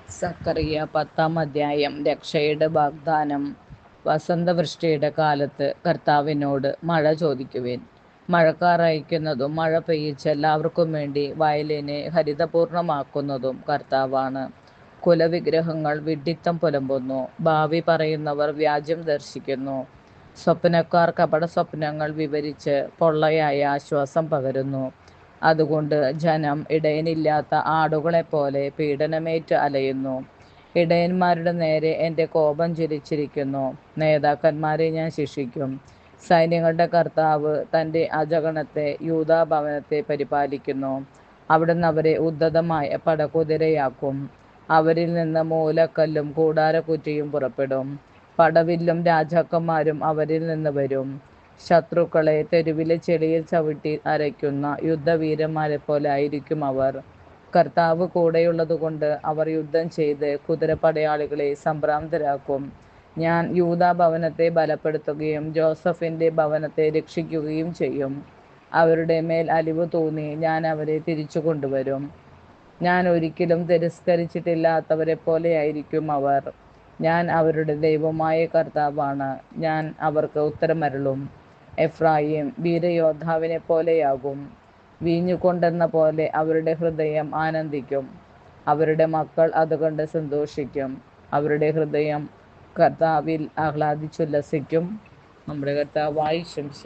സക്കറിയ 10-ാം അധ്യായം. രക്ഷയുടെ വാഗ്ദാനം. വസന്തവൃഷ്ടിയുടെ കാലത്ത് കർത്താവിനോട് മഴ ചോദിക്കുവിൻ. മഴക്കാർ അയക്കുന്നതും മഴ പെയ്യിച്ച് എല്ലാവർക്കും വേണ്ടി വയലിനെ ഹരിതപൂർണമാക്കുന്നതും കർത്താവാണ്. കുലവിഗ്രഹങ്ങൾ വിഡ്ഢിത്തം പുലമ്പുന്നു, ഭാവി പറയുന്നവർ വ്യാജം ദർശിക്കുന്നു. സ്വപ്നക്കാർ കപട സ്വപ്നങ്ങൾ വിവരിച്ച് പൊള്ളയായ ആശ്വാസം പകരുന്നു. അതുകൊണ്ട് ജനം ഇടയനില്ലാത്ത ആടുകളെപ്പോലെ പീഡനമേറ്റ് അലയുന്നു. ഇടയന്മാരുടെ നേരെ എൻ്റെ കോപം ജ്വലിച്ചിരിക്കുന്നു. നേതാക്കന്മാരെ ഞാൻ ശിക്ഷിക്കും. സൈന്യങ്ങളുടെ കർത്താവ് തൻ്റെ അജഗണത്തെ യൂദാഭവനത്തെ പരിപാലിക്കുന്നു. അവിടുന്ന് അവരെ ഉദ്ധതമായ പടകുതിരയാക്കും. അവരിൽ നിന്ന് മൂലക്കല്ലും കൂടാരക്കുറ്റിയും പുറപ്പെടും. പടവില്ലും രാജാക്കന്മാരും അവരിൽ നിന്ന് വരും. ശത്രുക്കളെ തെരുവിലെ ചെളിയിൽ ചവിട്ടി അരയ്ക്കുന്ന യുദ്ധവീരന്മാരെ പോലെ ആയിരിക്കും അവർ. കർത്താവ് കൂടെയുള്ളതുകൊണ്ട് അവർ യുദ്ധം ചെയ്ത് കുതിരപ്പടയാളികളെ സംഭ്രാന്തരാക്കും. ഞാൻ യൂദാ ഭവനത്തെ ബലപ്പെടുത്തുകയും ജോസഫിൻ്റെ ഭവനത്തെ രക്ഷിക്കുകയും ചെയ്യും. അവരുടെ മേൽ അലിവ് തോന്നി ഞാൻ അവരെ തിരിച്ചു കൊണ്ടുവരും. ഞാൻ ഒരിക്കലും തിരസ്കരിച്ചിട്ടില്ലാത്തവരെ പോലെയായിരിക്കും അവർ. ഞാൻ അവരുടെ ദൈവമായ കർത്താവാണ്. ഞാൻ അവർക്ക് ഉത്തരമരുളും. എഫ്രായിം വീരയോദ്ധാവിനെ പോലെയാകും. വീഞ്ഞുകൊണ്ടെന്ന പോലെ അവരുടെ ഹൃദയം ആനന്ദിക്കും. അവരുടെ മക്കൾ അതുകണ്ട് സന്തോഷിക്കും. അവരുടെ ഹൃദയം കർത്താവിൽ ആഹ്ലാദിച്ചുല്ലസിക്കും. നമ്മുടെ കർത്താവായ ശംശ